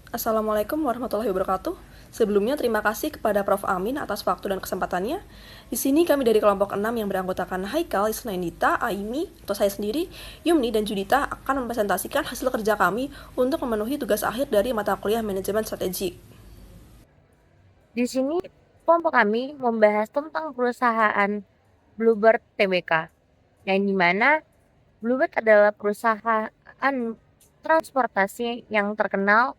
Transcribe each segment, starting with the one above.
Assalamualaikum warahmatullahi wabarakatuh. Sebelumnya terima kasih kepada Prof. Amin atas waktu dan kesempatannya. Di sini kami dari kelompok 6 yang beranggotakan Haikal, Isnaindita, Aimi, atau saya sendiri, Yumni, dan Judita akan mempresentasikan hasil kerja kami untuk memenuhi tugas akhir dari mata kuliah manajemen strategik. Di sini kelompok kami membahas tentang perusahaan Bluebird Tbk, yang dimana Bluebird adalah perusahaan transportasi yang terkenal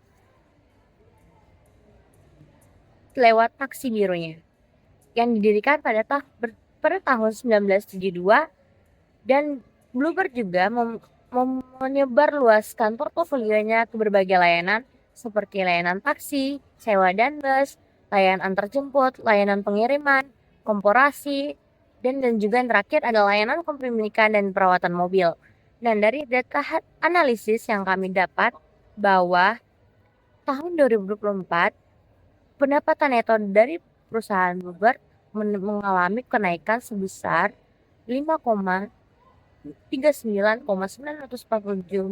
lewat taksi birunya, yang didirikan pada tahun 1972, dan Bluebird juga menyebarluaskan portofolionya ke berbagai layanan seperti layanan taksi, sewa dan bus, layanan antar jemput, layanan pengiriman, korporasi, dan juga yang terakhir ada layanan kepemilikan dan perawatan mobil. Dan dari data analisis yang kami dapat bahwa tahun 2024 pendapatan neto dari perusahaan Bluebird mengalami kenaikan sebesar 5,39,947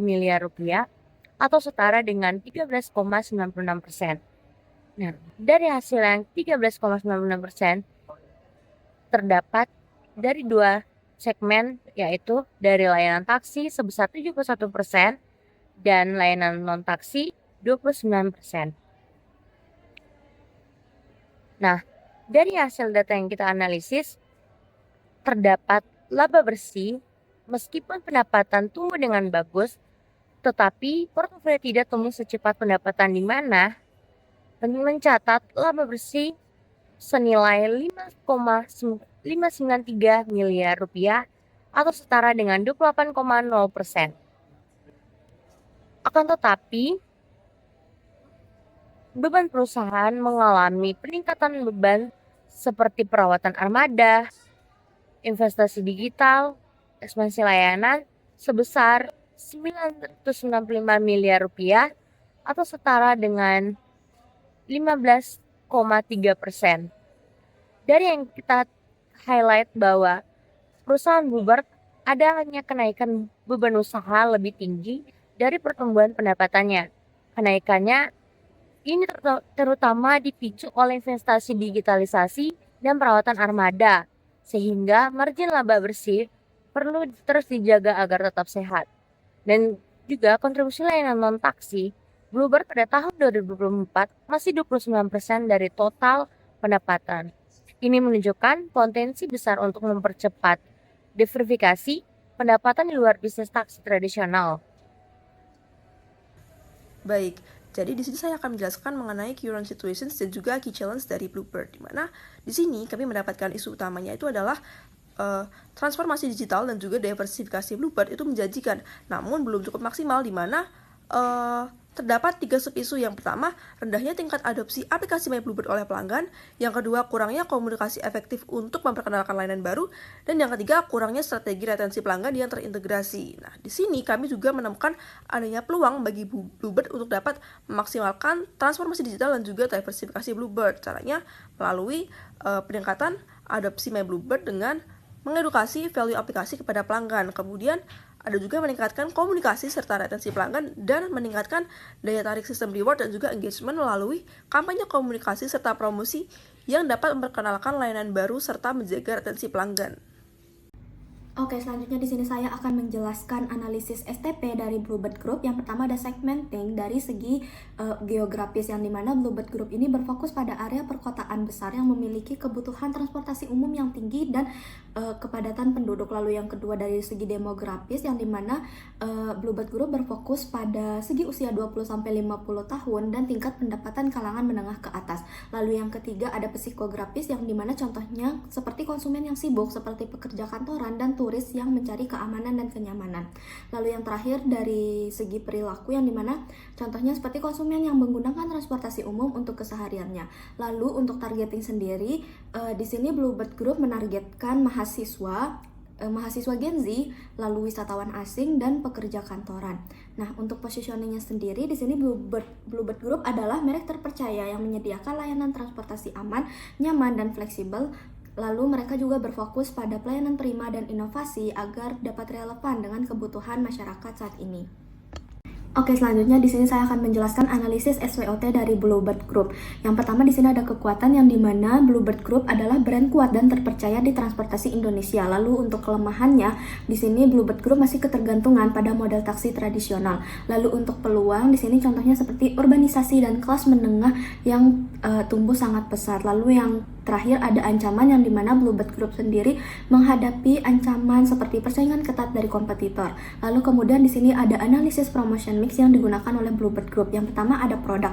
miliar rupiah atau setara dengan 13,96%. Nah, dari hasil yang 13,96% terdapat dari dua segmen, yaitu dari layanan taksi sebesar 71% dan layanan non-taksi 29%. Nah, dari hasil data yang kita analisis, terdapat laba bersih meskipun pendapatan tumbuh dengan bagus, tetapi portofolio tidak tumbuh secepat pendapatan, di mana mencatat laba bersih senilai 5,593 miliar rupiah atau setara dengan 28,0%. Akan tetapi, beban perusahaan mengalami peningkatan beban seperti perawatan armada, investasi digital, ekspansi layanan sebesar 965 miliar rupiah atau setara dengan 15,3%. Dari yang kita highlight bahwa perusahaan Bluebird adanya kenaikan beban usaha lebih tinggi dari pertumbuhan pendapatannya. Kenaikannya ini terutama dipicu oleh investasi digitalisasi dan perawatan armada, sehingga margin laba bersih perlu terus dijaga agar tetap sehat. Dan juga kontribusi layanan non-taksi, Bluebird pada tahun 2024 masih 29% dari total pendapatan. Ini menunjukkan potensi besar untuk mempercepat diversifikasi pendapatan di luar bisnis taksi tradisional. Baik, jadi di sini saya akan menjelaskan mengenai current situations dan juga key challenge dari Bluebird, di mana di sini kami mendapatkan isu utamanya itu adalah transformasi digital dan juga diversifikasi Bluebird itu menjanjikan, namun belum cukup maksimal, di mana terdapat 3 sub-isu. Yang pertama, rendahnya tingkat adopsi aplikasi My Bluebird oleh pelanggan. Yang kedua, kurangnya komunikasi efektif untuk memperkenalkan layanan baru. Dan yang ketiga, kurangnya strategi retensi pelanggan yang terintegrasi. Nah, di sini kami juga menemukan adanya peluang bagi Bluebird untuk dapat memaksimalkan transformasi digital dan juga diversifikasi Bluebird. Caranya melalui peningkatan adopsi My Bluebird dengan mengedukasi value aplikasi kepada pelanggan. Kemudian ada juga meningkatkan komunikasi serta retensi pelanggan dan meningkatkan daya tarik sistem reward dan juga engagement melalui kampanye komunikasi serta promosi yang dapat memperkenalkan layanan baru serta menjaga retensi pelanggan. Oke, selanjutnya di sini saya akan menjelaskan analisis STP dari Bluebird Group. Yang pertama ada segmenting dari segi geografis, yang dimana Bluebird Group ini berfokus pada area perkotaan besar yang memiliki kebutuhan transportasi umum yang tinggi dan kepadatan penduduk. Lalu yang kedua dari segi demografis, yang dimana Bluebird Group berfokus pada segi usia 20-50 tahun dan tingkat pendapatan kalangan menengah ke atas. Lalu yang ketiga ada psikografis, yang dimana contohnya seperti konsumen yang sibuk seperti pekerja kantoran dan turis yang mencari keamanan dan kenyamanan. Lalu yang terakhir dari segi perilaku, yang dimana contohnya seperti konsumen yang menggunakan transportasi umum untuk kesehariannya. Lalu untuk targeting sendiri, di sini Bluebird Group menargetkan mahasiswa Gen Z, lalu wisatawan asing dan pekerja kantoran. Nah, untuk positioningnya sendiri di sini Bluebird Group adalah merek terpercaya yang menyediakan layanan transportasi aman, nyaman dan fleksibel. Lalu mereka juga berfokus pada pelayanan prima dan inovasi agar dapat relevan dengan kebutuhan masyarakat saat ini. Oke, selanjutnya di sini saya akan menjelaskan analisis SWOT dari Bluebird Group. Yang pertama di sini ada kekuatan yang dimana Bluebird Group adalah brand kuat dan terpercaya di transportasi Indonesia. Lalu untuk kelemahannya, di sini Bluebird Group masih ketergantungan pada model taksi tradisional. Lalu untuk peluang di sini contohnya seperti urbanisasi dan kelas menengah yang tumbuh sangat pesat. Lalu yang terakhir ada ancaman yang dimana Bluebird Group sendiri menghadapi ancaman seperti persaingan ketat dari kompetitor. Lalu kemudian di sini ada analisis promotion mix yang digunakan oleh Bluebird Group. Yang pertama ada produk.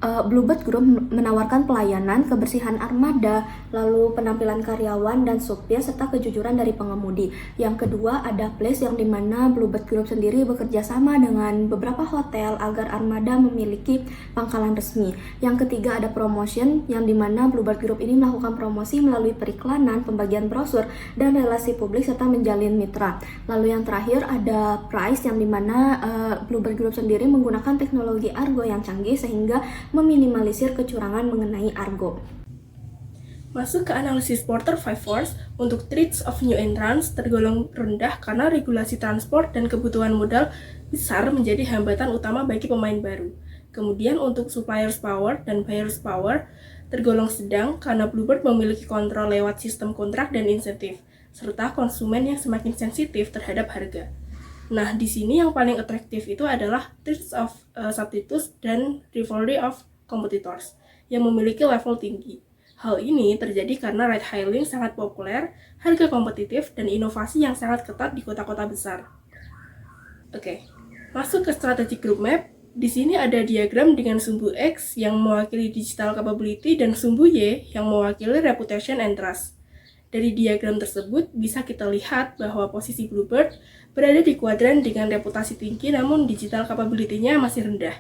Bluebird Group menawarkan pelayanan, kebersihan armada, lalu penampilan karyawan dan supir, serta kejujuran dari pengemudi. Yang kedua ada place yang dimana Bluebird Group sendiri bekerja sama dengan beberapa hotel agar armada memiliki pangkalan resmi. Yang ketiga ada promotion yang dimana Bluebird Group ini melakukan promosi melalui periklanan, pembagian brosur, dan relasi publik serta menjalin mitra. Lalu yang terakhir ada price yang dimana Bluebird Group sendiri menggunakan teknologi Argo yang canggih sehingga meminimalisir kecurangan mengenai Argo. Masuk ke analisis Porter 5 Force, untuk threats of new entrants tergolong rendah karena regulasi transport dan kebutuhan modal besar menjadi hambatan utama bagi pemain baru. Kemudian untuk suppliers power dan buyers power tergolong sedang karena Bluebird memiliki kontrol lewat sistem kontrak dan insentif, serta konsumen yang semakin sensitif terhadap harga. Nah, di sini yang paling atraktif itu adalah threats of substitutes dan rivalry of competitors yang memiliki level tinggi. Hal ini terjadi karena ride-hailing sangat populer, harga kompetitif, dan inovasi yang sangat ketat di kota-kota besar. Oke, masuk ke strategic group map. Di sini ada diagram dengan sumbu X yang mewakili digital capability dan sumbu Y yang mewakili reputation and trust. Dari diagram tersebut bisa kita lihat bahwa posisi Bluebird berada di kuadran dengan reputasi tinggi namun digital capability-nya masih rendah.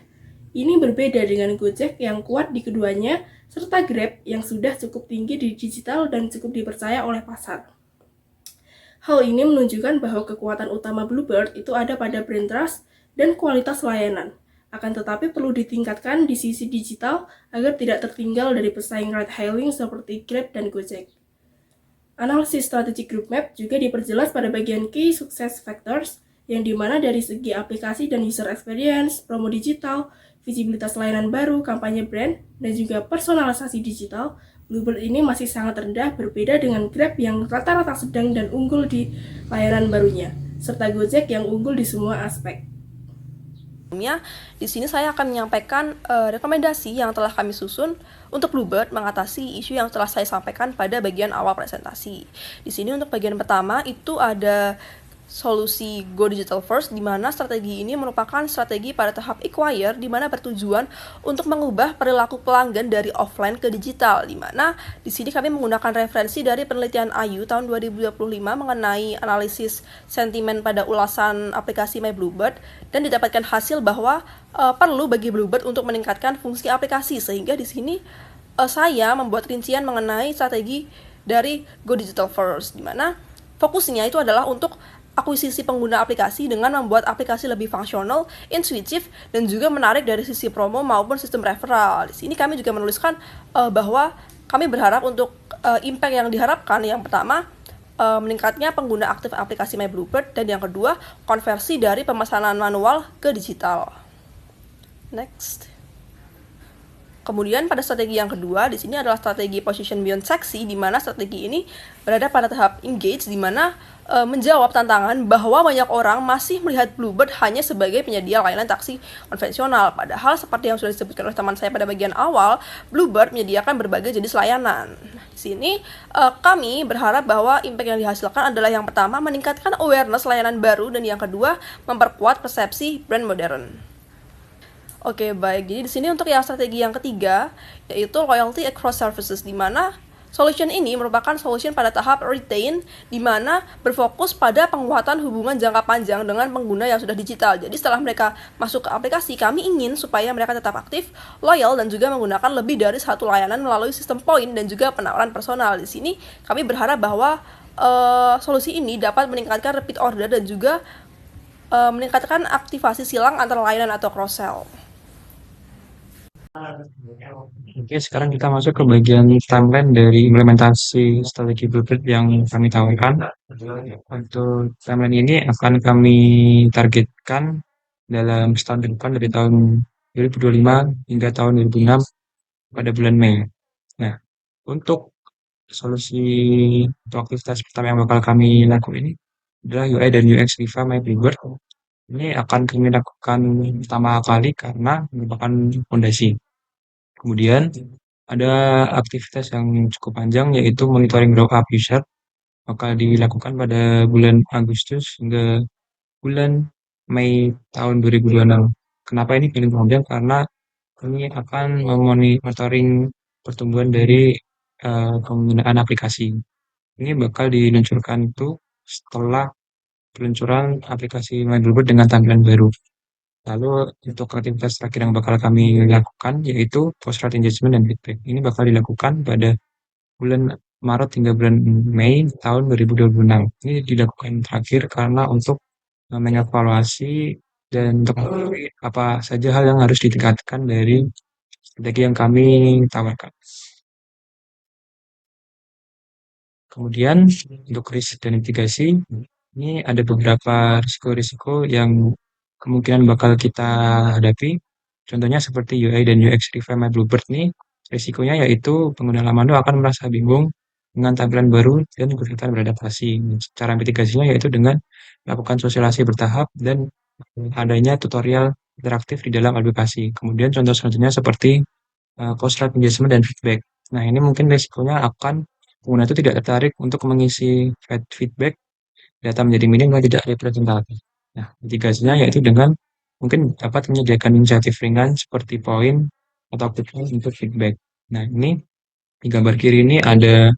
Ini berbeda dengan Gojek yang kuat di keduanya, serta Grab yang sudah cukup tinggi di digital dan cukup dipercaya oleh pasar. Hal ini menunjukkan bahwa kekuatan utama Bluebird itu ada pada brand trust dan kualitas layanan. Akan tetapi perlu ditingkatkan di sisi digital agar tidak tertinggal dari pesaing ride-hailing seperti Grab dan Gojek. Analisis strategic group map juga diperjelas pada bagian key success factors, yang dimana dari segi aplikasi dan user experience, promo digital, visibilitas layanan baru, kampanye brand, dan juga personalisasi digital, Bluebird ini masih sangat rendah berbeda dengan Grab yang rata-rata sedang dan unggul di layanan barunya, serta Gojek yang unggul di semua aspek. Di sini saya akan menyampaikan rekomendasi yang telah kami susun untuk Bluebird mengatasi isu yang telah saya sampaikan pada bagian awal presentasi. Di sini untuk bagian pertama itu ada solusi Go Digital First, di mana strategi ini merupakan strategi pada tahap acquire, di mana bertujuan untuk mengubah perilaku pelanggan dari offline ke digital, di mana di sini kami menggunakan referensi dari penelitian Ayu tahun 2025 mengenai analisis sentimen pada ulasan aplikasi My Bluebird, dan didapatkan hasil bahwa perlu bagi Bluebird untuk meningkatkan fungsi aplikasi, sehingga di sini saya membuat rincian mengenai strategi dari Go Digital First, di mana fokusnya itu adalah untuk akuisisi pengguna aplikasi dengan membuat aplikasi lebih fungsional, intuitif, dan juga menarik dari sisi promo maupun sistem referral. Di sini kami juga menuliskan bahwa kami berharap untuk impact yang diharapkan, yang pertama meningkatnya pengguna aktif aplikasi My Bluebird, dan yang kedua konversi dari pemesanan manual ke digital. Next. Kemudian pada strategi yang kedua, di sini adalah strategi position beyond sexy, di mana strategi ini berada pada tahap engage, di mana menjawab tantangan bahwa banyak orang masih melihat Bluebird hanya sebagai penyedia layanan taksi konvensional. Padahal seperti yang sudah disebutkan oleh teman saya pada bagian awal, Bluebird menyediakan berbagai jenis layanan. Di sini kami berharap bahwa impact yang dihasilkan adalah yang pertama meningkatkan awareness layanan baru, dan yang kedua memperkuat persepsi brand modern. Oke, baik. Jadi di sini untuk yang strategi yang ketiga, yaitu loyalty across services, di mana solution ini merupakan solution pada tahap retain, di mana berfokus pada penguatan hubungan jangka panjang dengan pengguna yang sudah digital. Jadi setelah mereka masuk ke aplikasi, kami ingin supaya mereka tetap aktif, loyal, dan juga menggunakan lebih dari satu layanan melalui sistem poin dan juga penawaran personal. Di sini kami berharap bahwa solusi ini dapat meningkatkan repeat order dan juga meningkatkan aktivasi silang antara layanan atau cross-sell. Oke, sekarang kita masuk ke bagian timeline dari implementasi strategi Bluebird yang kami tawarkan. Untuk timeline ini akan kami targetkan dalam setahun ke depan dari tahun 2025 hingga tahun 2006 pada bulan Mei. Nah, untuk solusi atau aktivitas pertama yang bakal kami lakukan ini adalah UI dan UX Viva My Bluebird. Ini akan kami lakukan pertama kali karena merupakan fondasi. Kemudian ada aktivitas yang cukup panjang yaitu monitoring grow up user bakal dilakukan pada bulan Agustus hingga bulan Mei tahun 2026. Kenapa ini paling panjang? Karena kami akan memonitoring pertumbuhan dari penggunaan aplikasi. Ini bakal diluncurkan itu setelah peluncuran aplikasi My Bluebird dengan tampilan baru. Lalu untuk aktivitas terakhir yang bakal kami lakukan yaitu post-rate engagement dan feedback. Ini bakal dilakukan pada bulan Maret hingga bulan Mei tahun 2026. Ini dilakukan terakhir karena untuk mengevaluasi dan untuk mengetahui apa saja hal yang harus ditingkatkan dari strategi yang kami tawarkan. Kemudian untuk risk dan mitigasi, ini ada beberapa risiko-risiko yang kemungkinan bakal kita hadapi. Contohnya seperti UI dan UX Revamp My Bluebird ini, risikonya yaitu pengguna lama itu akan merasa bingung dengan tampilan baru dan kesulitan beradaptasi. Cara mitigasinya yaitu dengan melakukan sosialisasi bertahap dan adanya tutorial interaktif di dalam aplikasi. Kemudian contoh selanjutnya seperti post-rate engagement dan feedback. Nah, ini mungkin risikonya akan pengguna itu tidak tertarik untuk mengisi feedback, data menjadi minim dan tidak representatif. Nah, mitigasinya yaitu dengan mungkin dapat menyediakan insentif ringan seperti poin atau kupon untuk feedback. Nah, ini di gambar kiri ini ada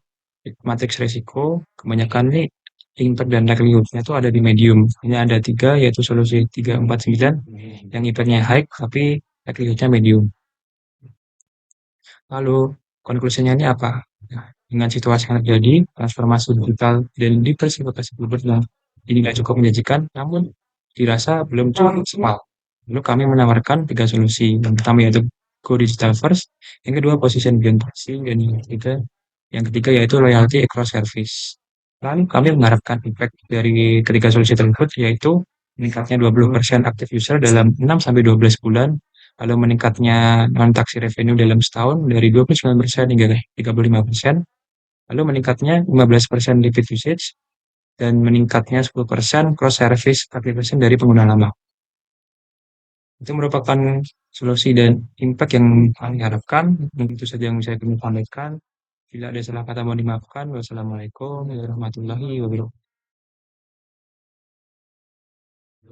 matriks risiko. Kebanyakan nih impact dan likelihood-nya itu ada di medium. Ini ada tiga, yaitu solusi 349 yang impact-nya high tapi likelihood-nya medium. Lalu, konklusinya ini apa? Nah, dengan situasi yang terjadi, transformasi digital dan diversifikasi global yang ini tidak cukup menjanjikan, namun dirasa belum cukup optimal. Lalu kami menawarkan tiga solusi. Yang pertama yaitu Go Digital First, yang kedua Position Beyond Pricing, dan yang ketiga yaitu Loyalty Across Service. Lalu kami mengharapkan impact dari ketiga solusi tersebut yaitu meningkatnya 20% active user dalam 6-12 bulan, lalu meningkatnya non-taksi revenue dalam setahun dari 29% hingga 35%, lalu meningkatnya 15% repeat usage, dan meningkatnya 10% cross-service application dari pengguna lama. Itu merupakan solusi dan impact yang kami harapkan. Mungkin itu saja yang bisa kami sampaikan. Bila ada salah kata mohon dimaafkan. Wassalamualaikum warahmatullahi wabarakatuh.